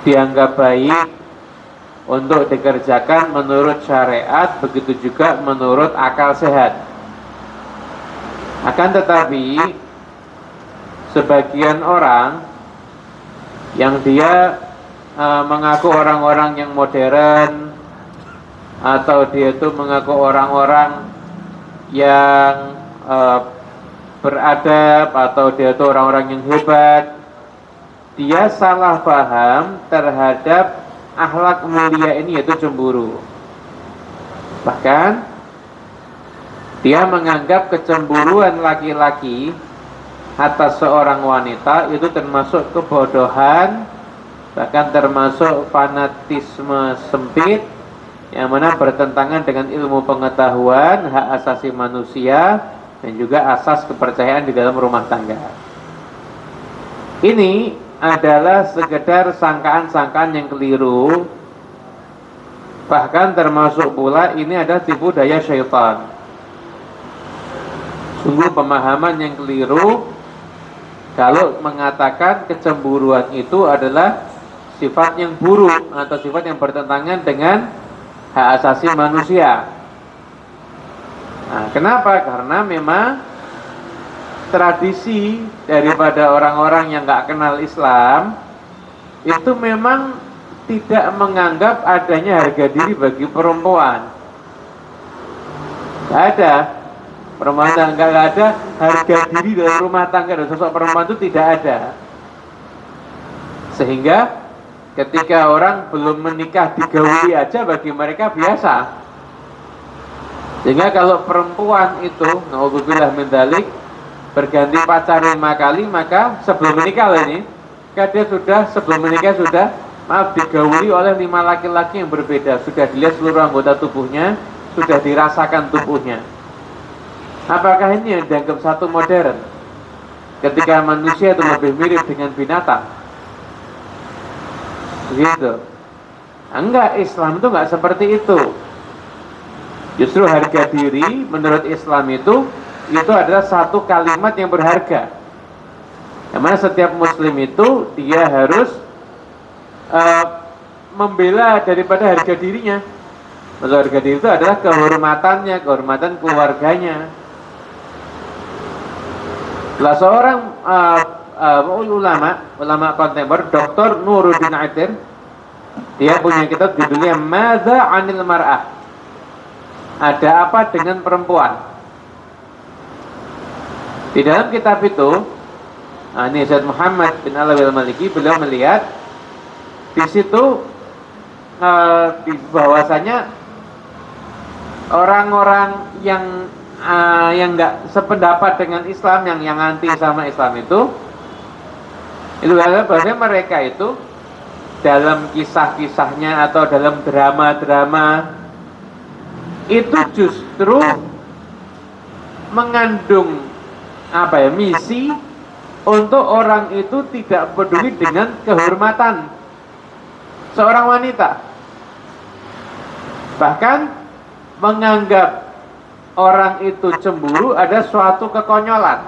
dianggap baik untuk dikerjakan menurut syariat, begitu juga menurut akal sehat. Akan tetapi sebagian orang yang dia mengaku orang-orang yang modern, atau dia itu mengaku orang-orang yang beradab, atau dia itu orang-orang yang hebat, dia salah paham terhadap akhlak mulia ini, yaitu cemburu. Bahkan dia menganggap kecemburuan laki-laki atas seorang wanita itu termasuk kebodohan, bahkan termasuk fanatisme sempit yang mana bertentangan dengan ilmu pengetahuan, hak asasi manusia, dan juga asas kepercayaan di dalam rumah tangga. Ini adalah sekedar sangkaan-sangkaan yang keliru. Bahkan termasuk pula ini adalah tipu daya syaitan. Sungguh pemahaman yang keliru kalau mengatakan kecemburuan itu adalah sifat yang buruk atau sifat yang bertentangan dengan hak asasi manusia. Nah, kenapa? Karena memang tradisi daripada orang-orang yang nggak kenal Islam itu memang tidak menganggap adanya harga diri bagi perempuan. Nggak ada perempuan, nggak ada harga diri dalam rumah tangga dan sosok perempuan itu tidak ada. Sehingga ketika orang belum menikah digauli aja bagi mereka biasa. Sehingga kalau perempuan itu, naudzubillah min dzalik, berganti pacar 5 kali, maka sebelum menikah ini, dia sudah sebelum menikah sudah digauli oleh 5 laki-laki yang berbeda, sudah dilihat seluruh anggota tubuhnya, sudah dirasakan tubuhnya. Apakah ini yang dianggap satu modern? Ketika manusia itu lebih mirip dengan binatang, begitu? Enggak, Islam itu enggak seperti itu. Justru harga diri menurut Islam itu adalah satu kalimat yang berharga, yang mana setiap muslim itu dia harus membela daripada harga dirinya. Maksud harga diri itu adalah kehormatannya, kehormatan keluarganya. Salah seorang ulama kontemporer, Dr. Nuruddin Atir, dia punya kitab judulnya Madza 'anil Mar'ah, ada apa dengan perempuan. Di dalam kitab itu, ini Syed Muhammad bin Alawi al-Maliki, beliau melihat di situ bahwasanya orang-orang yang nggak sependapat dengan Islam, yang anti sama Islam itu adalah bahwasanya mereka itu dalam kisah-kisahnya atau dalam drama-drama itu justru mengandung misi untuk orang itu tidak peduli dengan kehormatan seorang wanita, bahkan menganggap orang itu cemburu ada suatu kekonyolan.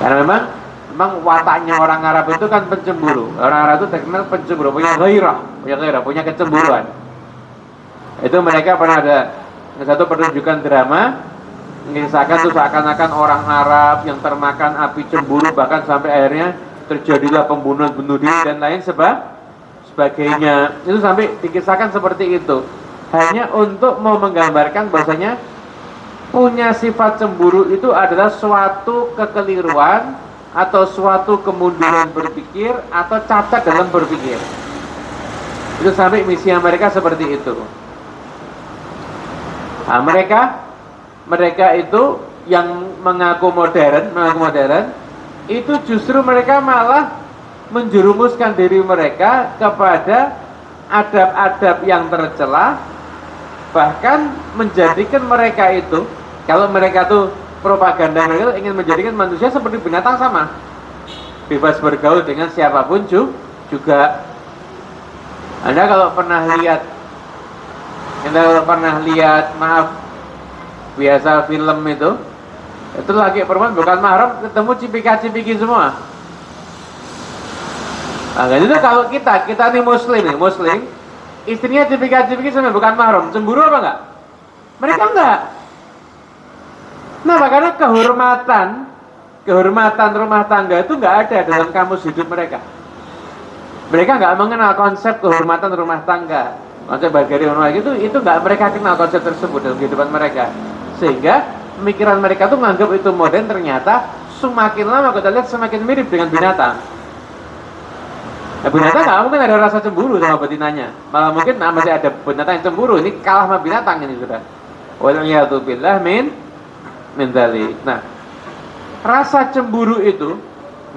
Karena memang wataknya orang Arab itu kan pencemburu. Orang Arab itu terkenal pencemburu, punya ghairah, punya kecemburuan. Itu mereka pernah ada satu pertunjukan drama mengisahkan tuh seakan-akan orang Arab yang termakan api cemburu, bahkan sampai akhirnya terjadilah pembunuhan bunuh diri dan lain sebagainya. Itu sampai dikisahkan seperti itu, hanya untuk mau menggambarkan bahwasanya punya sifat cemburu itu adalah suatu kekeliruan atau suatu kemunduran berpikir atau cacat dalam berpikir. Itu sampai misi mereka seperti itu. Nah, mereka itu yang mengaku modern itu justru mereka malah menjerumuskan diri mereka kepada adab-adab yang tercela, bahkan menjadikan mereka itu, kalau mereka tuh propaganda mereka ingin menjadikan manusia seperti binatang sama, bebas bergaul dengan siapapun juga. Anda kalau pernah lihat biasa film itu laki perempuan bukan mahram ketemu cipika-cipiki semua. Nah, itu kalau kita nih muslim, istrinya tipikal-tipikal sebenarnya bukan mahram, cemburu apa enggak? Mereka enggak. Nah, karena kehormatan rumah tangga itu enggak ada dalam kamus hidup mereka. Mereka enggak mengenal konsep kehormatan rumah tangga. Konsep bagian orang itu enggak mereka kenal konsep tersebut dalam kehidupan mereka. Sehingga pemikiran mereka tuh menganggap itu modern, ternyata semakin lama kita lihat semakin mirip dengan binatang. Nah, binatang nggak mungkin ada rasa cemburu sama betinanya, malah mungkin masih ada binatang yang cemburu. Ini kalah sama binatang ini sudah. Waliyadzubillah min dzalik. Nah, rasa cemburu itu,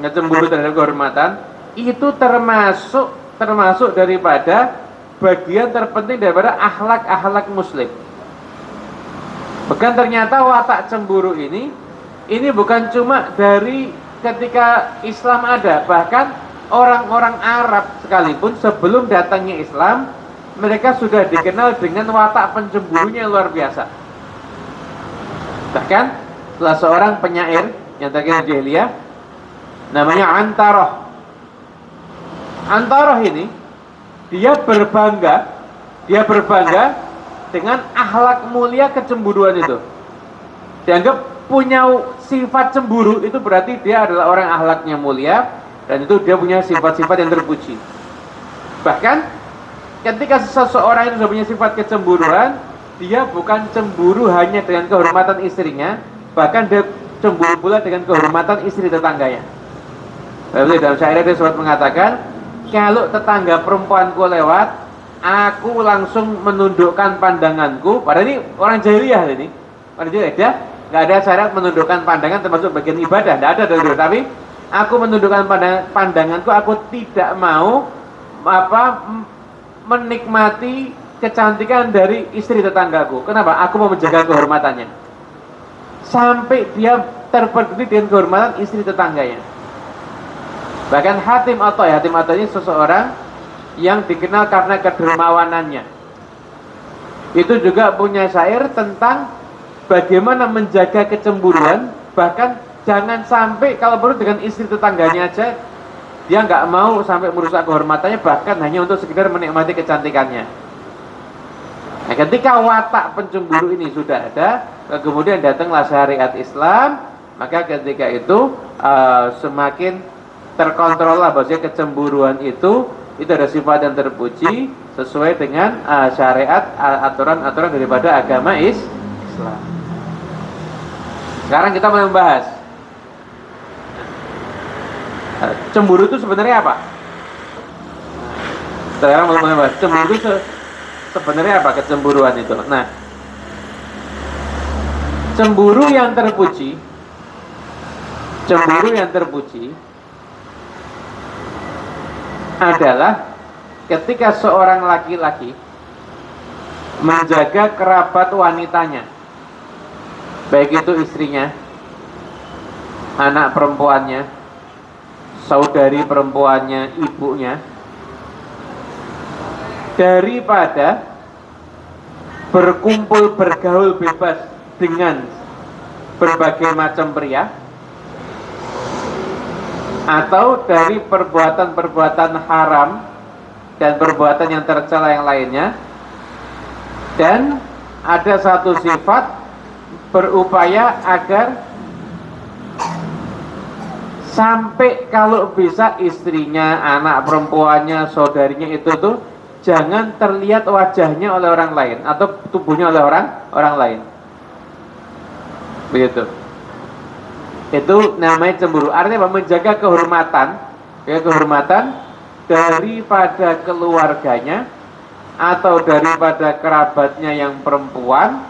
nggak cemburu terhadap kehormatan, itu termasuk daripada bagian terpenting daripada akhlak muslim. Bahkan ternyata watak cemburu ini bukan cuma dari ketika Islam ada, bahkan orang-orang Arab sekalipun sebelum datangnya Islam, mereka sudah dikenal dengan watak pencemburunya yang luar biasa. Bahkan salah seorang penyair yang terkenal di jahiliyah namanya Antaroh ini dia berbangga dengan akhlak mulia kecemburuan itu. Dianggap punya sifat cemburu itu berarti dia adalah orang akhlaknya mulia, dan itu dia punya sifat-sifat yang terpuji. Bahkan ketika seseorang itu sudah punya sifat kecemburuan, dia bukan cemburu hanya dengan kehormatan istrinya, bahkan dia cemburu pula dengan kehormatan istri tetangganya. Lalu dalam syair dia sempat mengatakan, kalau tetangga perempuanku lewat, aku langsung menundukkan pandanganku. Padahal ini orang jahiliyah ini. Orang jahiliyah dia nggak ada syarat menundukkan pandangan termasuk bagian ibadah, tidak ada dari. Tapi aku menundukkan pandanganku. Aku tidak mau menikmati kecantikan dari istri tetanggaku. Kenapa? Aku mau menjaga kehormatannya. Sampai dia terpergedi dengan kehormatan istri tetangganya. Bahkan Hatim Attai ini seseorang yang dikenal karena kedermawanannya. Itu juga punya syair tentang bagaimana menjaga kecemburuan. Bahkan jangan sampai kalau perlu dengan istri tetangganya aja, dia nggak mau sampai merusak kehormatannya, bahkan hanya untuk sekedar menikmati kecantikannya. Nah, ketika watak pencemburu ini sudah ada, kemudian datanglah syariat Islam, maka ketika itu semakin terkontrollah bahwasanya kecemburuan itu ada sifat yang terpuji sesuai dengan syariat, aturan-aturan daripada agama Islam. Sekarang kita mulai membahas cemburu itu sebenarnya apa? Sekarang mulai membahas cemburu itu sebenarnya apa, kecemburuan itu. Nah, cemburu yang terpuji adalah ketika seorang laki-laki menjaga kerabat wanitanya, baik itu istrinya, anak perempuannya, saudari perempuannya, ibunya, daripada berkumpul bergaul bebas dengan berbagai macam pria, atau dari perbuatan-perbuatan haram dan perbuatan yang tercela yang lainnya. Dan ada satu sifat berupaya agar sampai kalau bisa istrinya, anak perempuannya, saudarinya itu tuh jangan terlihat wajahnya oleh orang lain atau tubuhnya oleh orang lain. Begitu. Itu namanya cemburu. Artinya menjaga kehormatan daripada keluarganya atau daripada kerabatnya yang perempuan,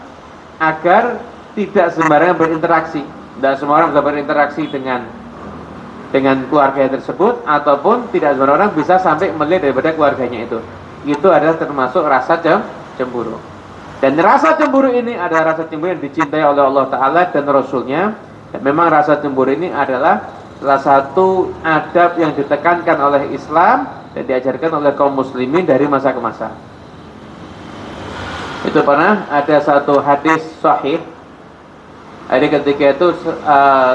agar tidak sembarangan berinteraksi. Tidak semua orang bisa berinteraksi dengan keluarga tersebut, ataupun tidak semua orang bisa sampai melihat daripada keluarganya itu. Itu adalah termasuk rasa cemburu. Dan rasa cemburu ini adalah rasa cemburu yang dicintai oleh Allah Ta'ala dan Rasulnya. Dan memang rasa cemburu ini adalah salah satu adab yang ditekankan oleh Islam dan diajarkan oleh kaum muslimin dari masa ke masa. Itu pernah ada satu hadis sahih. Jadi ketika itu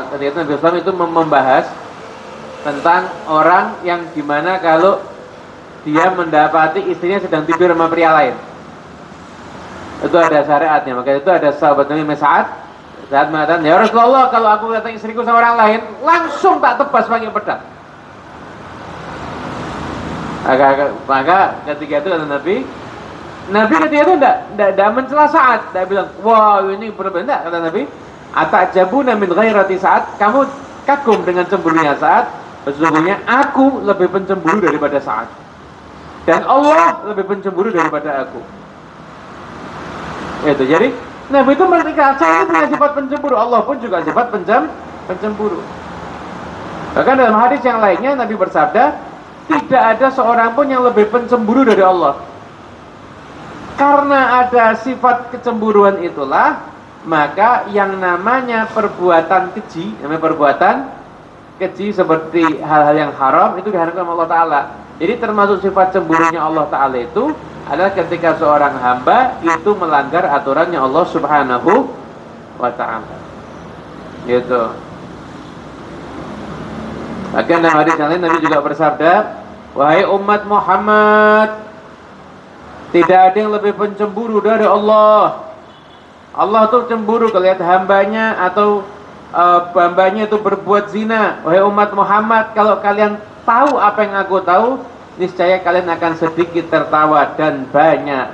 Nabi Islam itu membahas tentang orang yang gimana kalau dia mendapati istrinya sedang tidur sama pria lain. Itu ada syariatnya. Maka itu ada sahabat Nabi Sa'ad saat mengatakan, ya Rasulullah, kalau aku datang istriku sama orang lain, langsung tak tebas pakai pedang. Maka ketika itu kata Nabi ketika itu tidak mencela Sa'ad, tidak bilang, wah ini berbeda. Kata Nabi, atajabuna min ghairati Sa'ad, kamu kagum dengan cemburunya Sa'ad. Sesungguhnya aku lebih pencemburu daripada Sa'ad, dan Allah lebih pencemburu daripada aku. Itu jadi Nabi itu mereka saya ini punya sifat pencemburu, Allah pun juga sifat pencemburu. Bahkan dalam hadis yang lainnya Nabi bersabda, tidak ada seorang pun yang lebih pencemburu dari Allah. Karena ada sifat kecemburuan itulah, maka yang namanya perbuatan keji, seperti hal-hal yang haram itu diharamkan oleh Allah Ta'ala. Jadi termasuk sifat cemburunya Allah Ta'ala itu adalah ketika seorang hamba itu melanggar aturannya Allah Subhanahu wa Ta'ala. Gitu. Bahkan dalam hadis yang lain Nabi juga bersabda, wahai umat Muhammad, tidak ada yang lebih pencemburu dari Allah. Allah tuh cemburu kalau lihat hambanya atau hambanya itu berbuat zina. Wahai umat Muhammad, kalau kalian tahu apa yang aku tahu, niscaya kalian akan sedikit tertawa dan banyak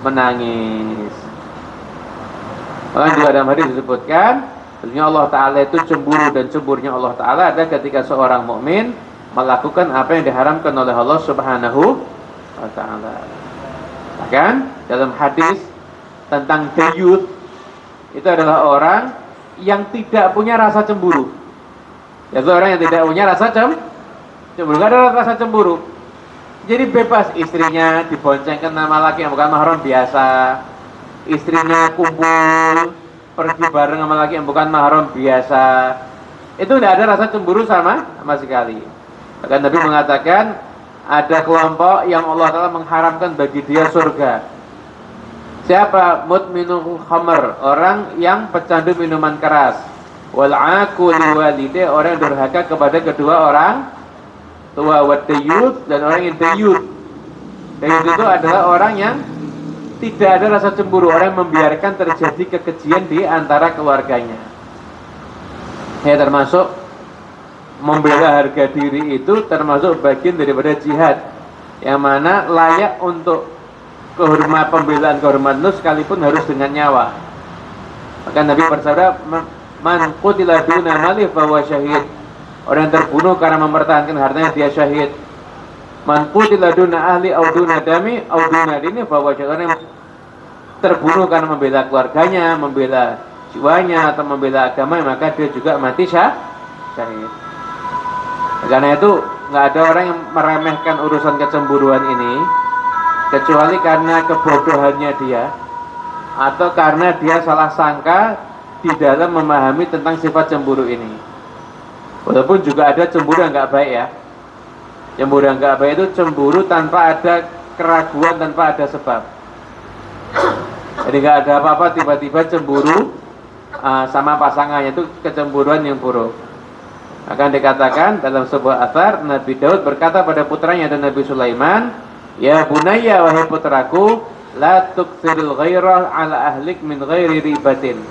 menangis. Bahkan juga dalam hadis disebutkan, sebenarnya Allah Ta'ala itu cemburu, dan cemburunya Allah Ta'ala ada ketika seorang mukmin melakukan apa yang diharamkan oleh Allah Subhanahu wa Ta'ala. Bahkan dalam hadis tentang dayuth, itu adalah orang yang tidak punya rasa cemburu. Yaitu orang yang tidak punya rasa cemburu, tidak ada rasa cemburu. Jadi bebas, istrinya diboncengkan nama laki yang bukan mahram biasa, istrinya kumpul pergi bareng sama laki yang bukan mahram biasa, itu tidak ada rasa cemburu sama sekali. Bahkan Nabi mengatakan ada kelompok yang Allah Ta'ala mengharamkan bagi dia surga. Siapa? Mudminul khamr, orang yang pecandu minuman keras. Wal aqul walide, orang yang durhaka kepada kedua orang tua. Wad dayuth, dan orang yang dayuth. Dayuth itu adalah orang yang tidak ada rasa cemburu, orang yang membiarkan terjadi kekejian di antara keluarganya. Ya, termasuk membela harga diri itu termasuk bagian daripada jihad, yang mana layak untuk pembelaan kehormatan itu sekalipun harus dengan nyawa. Maka Nabi bersabda, man qutila duna mali fahuwa syahid. Orang yang terbunuh karena mempertahankan hartanya dia syahid. Man qutila duna ahli au duna dami au duna dini fahuwa syahid. Orang yang terbunuh karena membela keluarganya, membela jiwanya atau membela agama, maka dia juga mati syahid. Karena itu nggak ada orang yang meremehkan urusan kecemburuan ini, kecuali karena kebodohannya dia, atau karena dia salah sangka di dalam memahami tentang sifat cemburu ini. Walaupun juga ada cemburu yang nggak baik ya. Cemburu yang nggak baik itu cemburu tanpa ada keraguan, tanpa ada sebab. Jadi nggak ada apa-apa tiba-tiba cemburu sama pasangannya, itu kecemburuan yang buruk. Akan dikatakan dalam sebuah atsar, Nabi Daud berkata pada putranya dan Nabi Sulaiman, ya bunayya, wahai putraku, la tuktsiril ghairah ala ahlik min ghairi ribatin.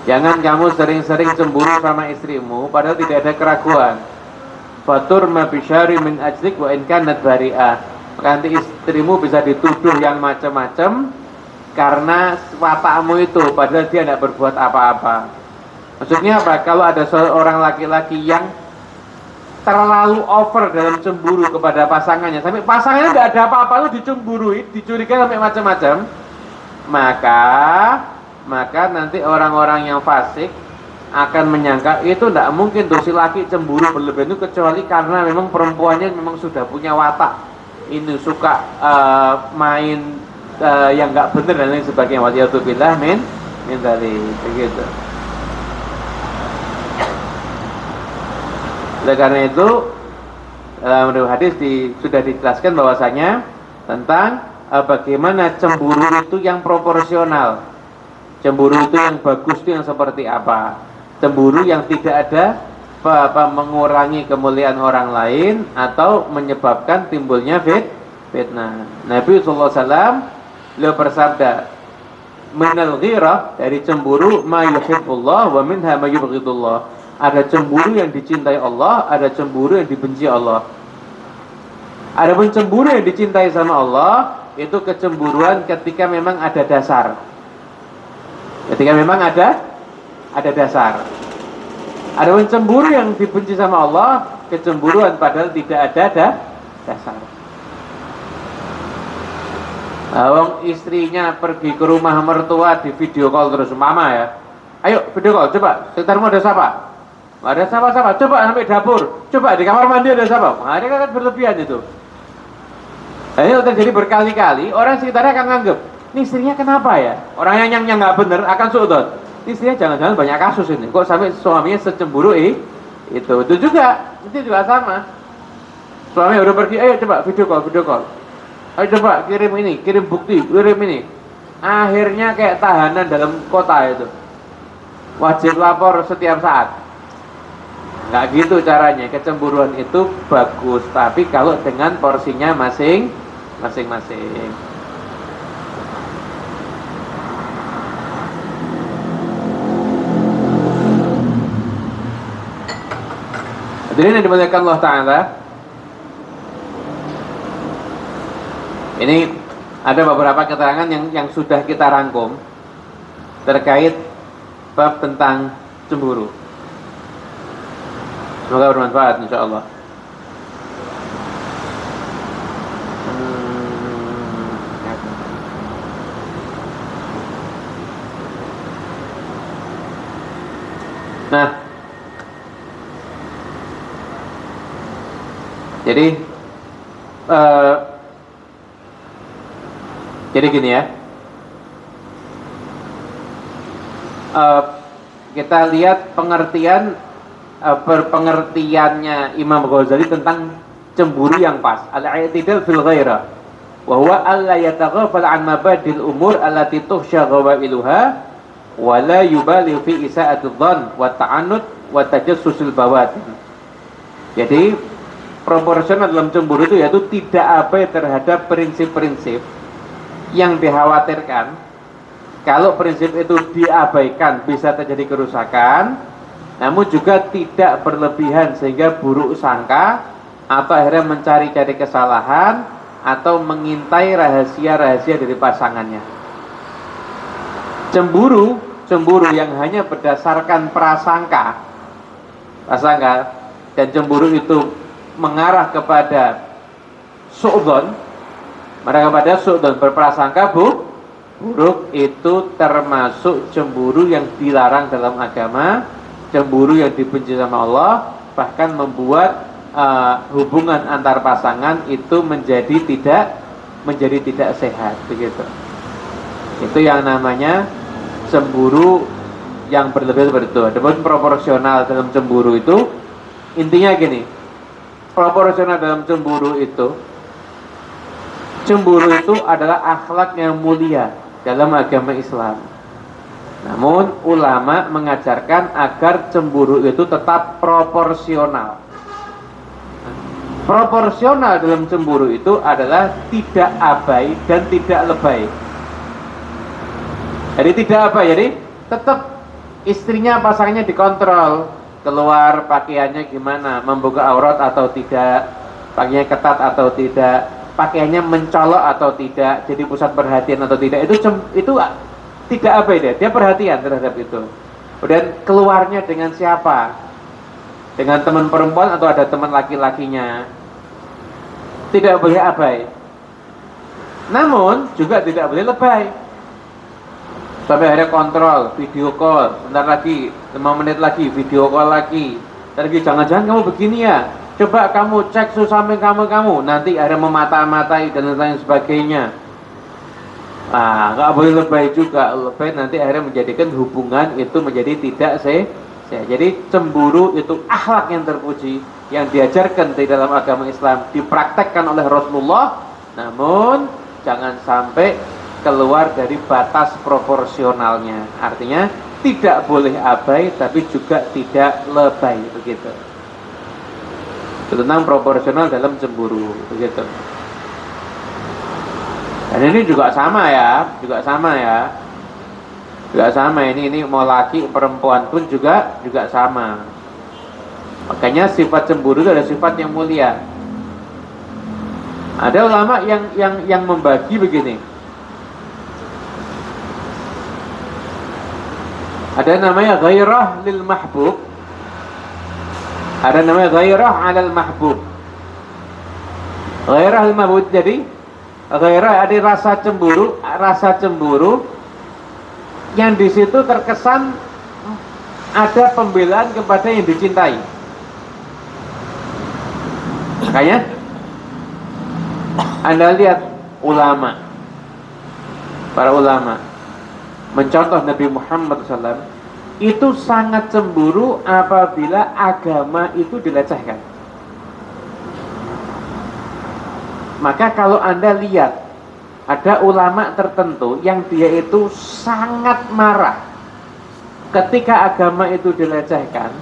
Jangan kamu sering-sering cemburu sama istrimu padahal tidak ada keraguan. Fatur ma bisyari min ajlik wa in kanat bari'ah. Maka nanti istrimu bisa dituduh yang macam-macam karena watakmu itu, padahal dia tidak berbuat apa-apa. Maksudnya apa? Kalau ada seorang laki-laki yang terlalu over dalam cemburu kepada pasangannya, sampai pasangannya tidak ada apa-apa lu dicemburui, dicurigai sampai macam-macam, maka nanti orang-orang yang fasik akan menyangka itu tidak mungkin tuh si laki cemburu berlebihan itu, kecuali karena memang perempuannya memang sudah punya watak ini, suka main yang nggak benar dan lain sebagainya. Waliyatubillah min dari begitu. Oleh karena itu dalam hadis sudah dijelaskan bahwasanya tentang bagaimana cemburu itu yang proporsional, cemburu itu yang bagus itu yang seperti apa, cemburu yang tidak ada mengurangi kemuliaan orang lain atau menyebabkan timbulnya fitnah. Nabi sallallahu alaihi wasallam beliau bersabda, "Minal ghirah," dari cemburu, "ma yuhibbullah wa minha ma yubghidullah." Ada cemburu yang dicintai Allah, ada cemburu yang dibenci Allah. Adapun cemburu yang dicintai sama Allah itu kecemburuan ketika memang ada dasar. Ketika memang ada dasar. Adapun cemburu yang dibenci sama Allah, kecemburuan padahal tidak ada dasar. Wong istrinya pergi ke rumah mertua di video call terus, "Mama ya. Ayo video call, coba. Sekitarmu ada siapa? Nggak ada siapa-siapa. Coba sampai dapur. Coba di kamar mandi ada siapa?" Nah, ini kan berlebihan itu. Nah, ini terjadi berkali-kali. Orang sekitarnya akan nganggep, ini istrinya kenapa ya? Orang yang nggak bener akan suudon. Istrinya jangan-jangan banyak kasus ini. Kok sampai suaminya secemburu itu juga sama. Suami udah pergi, ayo coba video call. Ayo coba kirim ini, kirim bukti, kirim ini. Akhirnya kayak tahanan dalam kota itu. Wajib lapor setiap saat. Nggak gitu caranya. Kecemburuan itu bagus, tapi kalau dengan porsinya masing-masing. Jadi ini dimuliakan Allah Ta'ala. Ini ada beberapa keterangan yang sudah kita rangkum terkait bab tentang cemburu. Semoga bermanfaat insyaallah. Nah, jadi gini ya, kita lihat pengertiannya Imam Ghazali tentang cemburu yang pas. Al-i'tidal fil ghairah wa huwa alla yataghafal an mabadil umur allati tuhsha ghawailuha wa la yubali fi isa'atul dhann wa ta'annud wa tajassusul bawatin. Jadi proporsional dalam cemburu itu yaitu tidak abai terhadap prinsip-prinsip yang dikhawatirkan. Kalau prinsip itu diabaikan bisa terjadi kerusakan, namun juga tidak berlebihan sehingga buruk sangka atau akhirnya mencari-cari kesalahan atau mengintai rahasia-rahasia dari pasangannya. Cemburu yang hanya berdasarkan prasangka dan cemburu itu mengarah kepada su'dzon, berprasangka buruk, itu termasuk cemburu yang dilarang dalam agama, cemburu yang dibenci sama Allah, bahkan membuat hubungan antar pasangan itu menjadi tidak sehat begitu. Itu yang namanya cemburu yang berlebihan seperti itu. Adapun proporsional dalam cemburu itu intinya gini. Proporsional dalam cemburu itu adalah akhlak yang mulia dalam agama Islam. Namun ulama mengajarkan agar cemburu itu tetap proporsional. Proporsional dalam cemburu itu adalah tidak abai dan tidak lebay. Jadi tidak abai, jadi tetap istrinya, pasangannya dikontrol, keluar pakaiannya gimana, membuka aurat atau tidak, pakaiannya ketat atau tidak, pakaiannya mencolok atau tidak, jadi pusat perhatian atau tidak. Itu tidak abai dia perhatian terhadap itu. Kemudian keluarnya dengan siapa? Dengan teman perempuan atau ada teman laki-lakinya? Tidak boleh abai. Namun juga tidak boleh lebay. Sampai akhirnya kontrol, video call, bentar lagi, 5 menit lagi, video call lagi. Dan lagi, jangan-jangan kamu begini ya, coba kamu cek suhu samping kamu, nanti akhirnya memata-matai dan lain sebagainya. Nggak boleh lebay juga. Lebay nanti akhirnya menjadikan hubungan itu menjadi tidak sehat. Jadi cemburu itu akhlak yang terpuji, yang diajarkan di dalam agama Islam, dipraktekkan oleh Rasulullah. Namun jangan sampai keluar dari batas proporsionalnya. Artinya tidak boleh abai tapi juga tidak lebay, begitu. Itu tentang proporsional dalam cemburu, begitu. Dan ini juga sama ya, juga sama. Ini mau laki perempuan pun juga sama. Makanya sifat cemburu itu ada sifat yang mulia. Ada ulama yang membagi begini. Ada namanya ghairah lil mahbub. Ada namanya ghairah 'alal mahbub. Ghairah lil mahbub, jadi ghairah ada rasa cemburu yang di situ terkesan ada pembelaan kepada yang dicintai. Makanya Anda lihat para ulama mencontoh Nabi Muhammad SAW itu sangat cemburu apabila agama itu dilecehkan. Maka kalau Anda lihat ada ulama tertentu yang dia itu sangat marah ketika agama itu dilecehkan,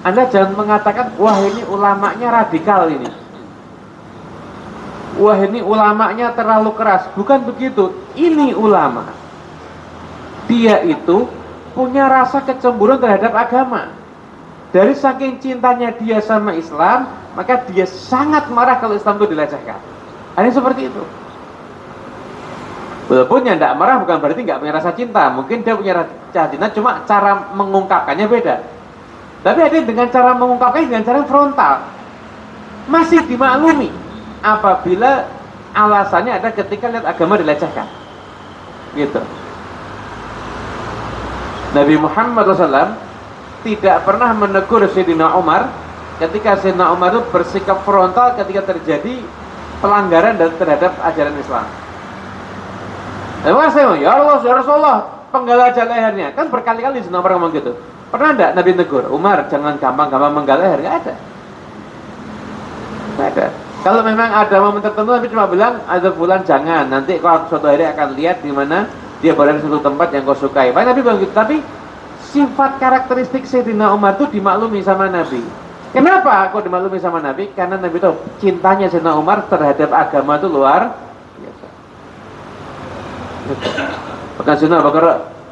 Anda jangan mengatakan, wah ini ulamanya radikal ini, wah ini ulamanya terlalu keras. Bukan begitu. Ini ulama, dia itu punya rasa kecemburuan terhadap agama. Dari saking cintanya dia sama Islam, maka dia sangat marah kalau Islam itu dilecehkan. Ada seperti itu. Walaupun yang tidak marah bukan berarti nggak punya rasa cinta. Mungkin dia punya rasa cinta, cuma cara mengungkapkannya beda. Tapi ada dengan cara mengungkapkannya dengan cara frontal, masih dimaklumi apabila alasannya ada ketika lihat agama dilecehkan, gitu. Nabi Muhammad SAW tidak pernah menegur Sayyidina Umar ketika Sayyidina Umar itu bersikap frontal ketika terjadi pelanggaran terhadap ajaran Islam. Ya Allah, ya Rasulullah, penggal aja lehernya. Kan berkali-kali Sayyidina Umar ngomong gitu. Pernah enggak Nabi negur, Umar jangan gampang-gampang menggal leher? Enggak ada. Enggak ada. Kalau memang ada momen tertentu, Nabi cuma bilang, ada bulan jangan, nanti kau suatu hari akan lihat di mana dia berada di suatu tempat yang kau sukai. Pak Nabi bilang gitu. Tapi sifat karakteristik Sayyidina Umar itu dimaklumi sama Nabi. Kenapa kok dimaklumi sama Nabi? Karena Nabi tahu cintanya Sayyidina Umar terhadap agama itu luar biasa. Bahkan Sayyidina Abu Bakar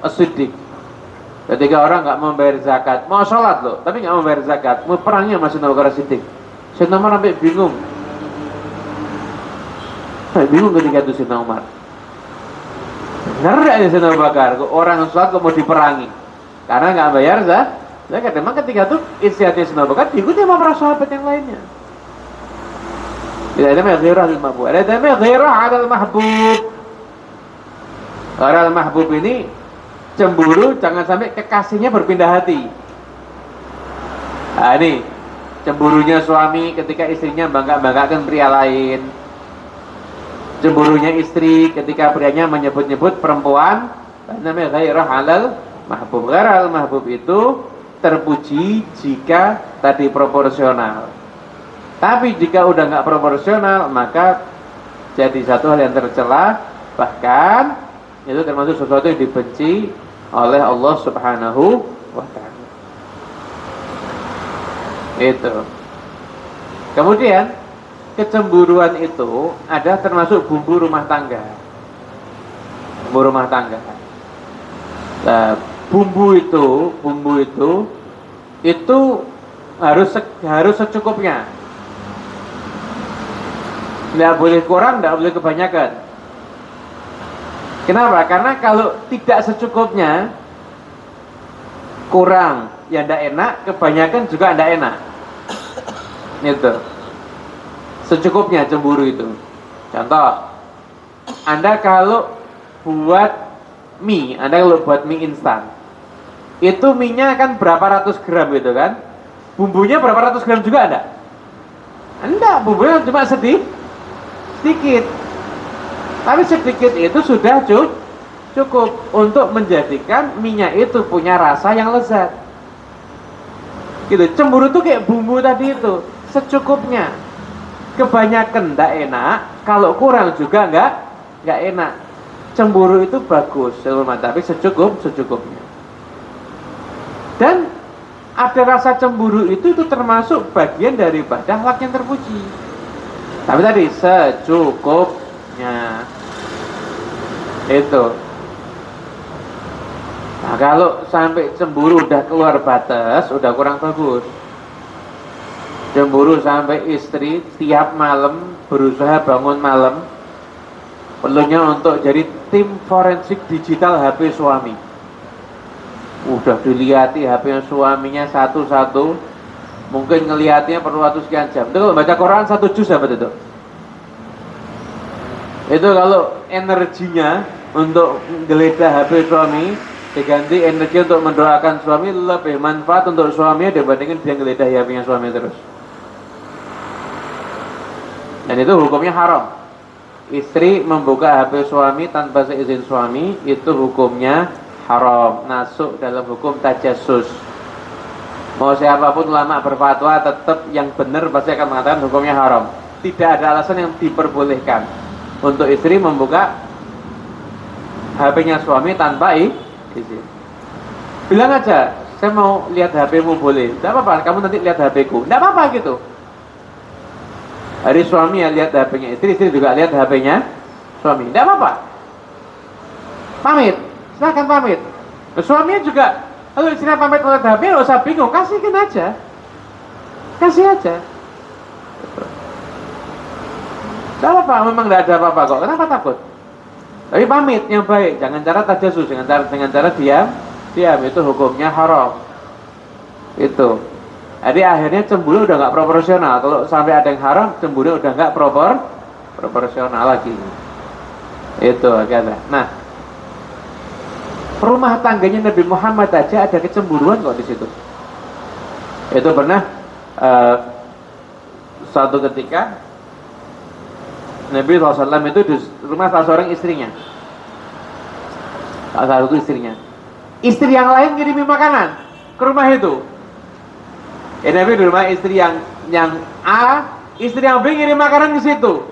As-Siddiq, ketika orang nggak mau bayar zakat, mau sholat loh, tapi nggak mau bayar zakat, mau perangnya sama Sayyidina Abu Bakar As-Siddiq. Sayyidina Umar sampai bingung. Bingung ketika itu Sayyidina Umar. Ngeri aja Sayyidina Abu Bakar, orang sholat kok mau diperangi karena nggak bayar zakat. Memang ketika itu istiadat Sayyidina Abu Bakar diikuti sama para sahabat yang lainnya. Tidak ada namanya ghairah lil mahbub, ada namanya ghairah 'alal mahbub. Ghairah al mahbub ini cemburu jangan sampai kekasihnya berpindah hati. Nah ini cemburunya suami ketika istrinya bangga-banggakan pria lain. Cemburunya istri ketika prianya menyebut-nyebut perempuan, namanya ghairah 'alal mahbub. Ghairah al mahbub itu terpuji jika tadi proporsional. Tapi jika udah nggak proporsional, maka jadi satu hal yang tercela, bahkan itu termasuk sesuatu yang dibenci oleh Allah Subhanahu wa ta'ala. Itu. Kemudian kecemburuan itu ada termasuk bumbu rumah tangga. Bumbu rumah tangga. Nah, bumbu itu harus secukupnya. Tidak boleh kurang, tidak boleh kebanyakan. Kenapa? Karena kalau tidak secukupnya, kurang ya tidak enak, kebanyakan juga tidak enak. Itu secukupnya cemburu itu. Contoh, Anda kalau buat mie instan, itu mie-nya kan berapa ratus gram gitu kan, bumbunya berapa ratus gram juga ada? Enggak, bumbunya cuma sedikit. Tapi sedikit itu sudah cukup untuk menjadikan mie-nya itu punya rasa yang lezat. Gitu. Cemburu itu kayak bumbu tadi itu, secukupnya. Kebanyakan enggak enak, kalau kurang juga enggak enak. Cemburu itu bagus, tapi secukupnya. Dan ada rasa cemburu itu termasuk bagian daripada akhlak yang terpuji. Tapi tadi secukupnya itu. Nah, kalau sampai cemburu udah keluar batas, udah kurang bagus. Cemburu sampai istri tiap malam berusaha bangun malam, perlunya untuk jadi tim forensik digital HP suami. Udah dilihati HP suaminya satu-satu, mungkin ngelihatnya perlu waktu sekian jam. Itu kalau baca Quran 1 juz apa itu? Itu kalau energinya untuk geledah HP suami diganti energi untuk mendoakan suami, lebih manfaat untuk suaminya dibandingkan dia geledah HP-nya suami terus. Dan itu hukumnya haram. Istri membuka HP suami tanpa seizin suami, itu hukumnya haram, masuk dalam hukum tajassus. Mau siapapun ulama berfatwa, tetap yang benar pasti akan mengatakan hukumnya haram. Tidak ada alasan yang diperbolehkan untuk istri membuka HP-nya suami tanpa izin. Bilang aja, saya mau lihat HP-mu, boleh. Tidak apa-apa, kamu nanti lihat HP-ku. Tidak apa-apa gitu. Hari suami ya lihat HP-nya istri, istri juga lihat HP-nya suami. Tidak apa-apa. Pamit, silahkan pamit. Suaminya juga, kalau istrinya pamit oleh HP, nggak usah bingung, kasihkan aja. Kasih aja. Tidak apa-apa, memang tidak ada apa-apa kok. Kenapa takut? Tapi pamit yang baik, jangan cara tajassus, dengan cara diam, itu hukumnya haram. Itu. Jadi akhirnya cemburu udah nggak proporsional. Kalau sampai ada yang haram, cemburu udah nggak proporsional lagi. Itu kata. Nah, rumah tangganya Nabi Muhammad aja ada kecemburuan kok di situ. Itu pernah suatu ketika Nabi SAW itu di rumah salah seorang istrinya. Salah satu istrinya. Istri yang lain ngirimin makanan ke rumah itu. Nabi di rumah istri yang A, istri yang B ngirim makanan ke situ.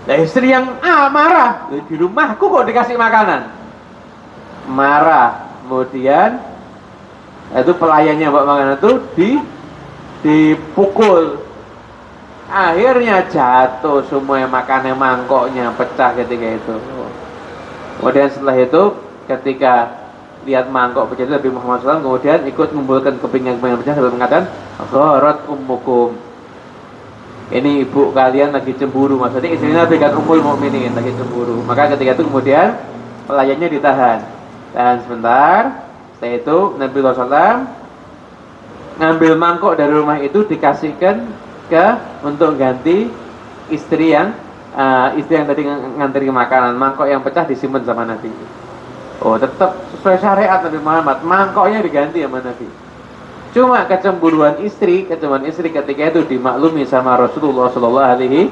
Nah, istri yang A marah, di rumahku kok dikasih makanan. Marah, kemudian itu pelayannya bawa makanan itu dipukul. Akhirnya jatuh semua makannya, mangkoknya pecah ketika itu. Kemudian setelah itu ketika lihat mangkok pecah, Nabi Muhammad SAW kemudian ikut mengumpulkan keping-keping pecah sambil mengatakan, gharat ummukum. Ini ibu kalian lagi cemburu, maksudnya istrinya Nabi kan ummul mukminin lagi cemburu. Maka ketika itu kemudian pelayannya ditahan. Dan sebentar setelah itu Nabi SAW ngambil mangkok dari rumah itu dikasihkan untuk ganti istri yang tadi ngantri makanan. Mangkok yang pecah disimpan sama Nabi. Oh, tetap sesuai syariat Nabi Muhammad, mangkoknya diganti sama Nabi. Cuma kecemburuan istri ketika itu dimaklumi sama Rasulullah Sallallahu Alaihi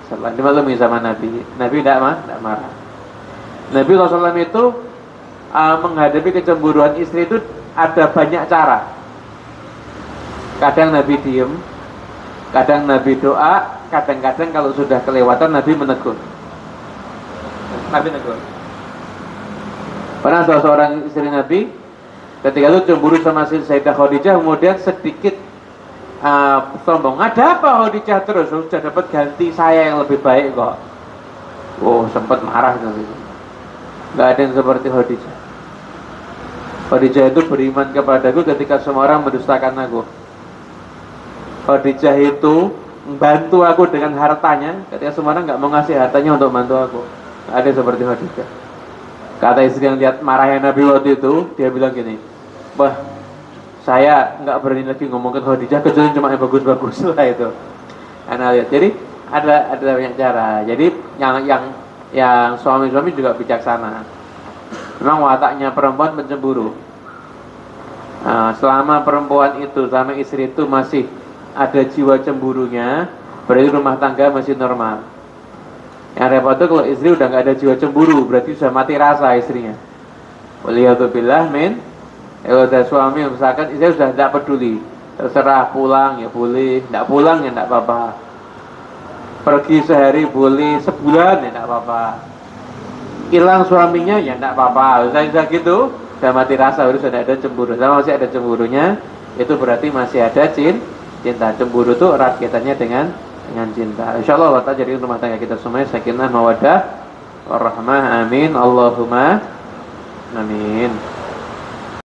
Wasallam, dimaklumi sama Nabi. Nabi tidak marah. Nabi SAW itu menghadapi kecemburuan istri itu ada banyak cara. Kadang Nabi diem, kadang Nabi doa, kadang-kadang kalau sudah kelewatan Nabi menegur. Nabi menegur. Pernah salah seorang istri Nabi ketika itu cemburu sama Sayyidah Khadijah, kemudian sedikit sombong. Ada apa Khadijah terus? Sudah dapat ganti saya yang lebih baik kok. Oh, sempat marah Nabi. Gak ada yang seperti Khadijah. Khadijah itu beriman kepadaku ketika semua orang mendustakan aku. Khadijah itu membantu aku dengan hartanya ketika semua orang nggak mau ngasih hartanya untuk membantu aku. Gak ada yang seperti Khadijah. Kata istri yang lihat marahnya Nabi waktu itu, dia bilang gini, wah, saya nggak berani lagi ngomongin Khadijah kecuali cuma yang bagus-bagus lah itu. Anda lihat, jadi ada banyak cara. Jadi yang suami-suami juga bijaksana. Memang wataknya perempuan pencemburu. Nah, selama perempuan itu sama istri itu masih ada jiwa cemburunya, berarti rumah tangga masih normal. Yang repot itu kalau istri udah nggak ada jiwa cemburu, berarti sudah mati rasa istrinya. Waliyadzubillah min. Kalau ada suami yang misalkan istri sudah tidak peduli, terserah pulang ya boleh, tidak pulang ya tidak apa-apa. Pergi sehari boleh, sebulan ya tidak apa-apa. Hilang suaminya ya tidak apa-apa. Usai gitu, sudah mati rasa, sudah ada cemburu. Sama masih ada cemburunya, itu berarti masih ada cinta. Cemburu itu erat kaitannya dengan cinta. Insyaallah Allah Ta'ala jadi rumah tangga kita semuanya sakinah mawaddah warahmah. Amin. Allahumma amin.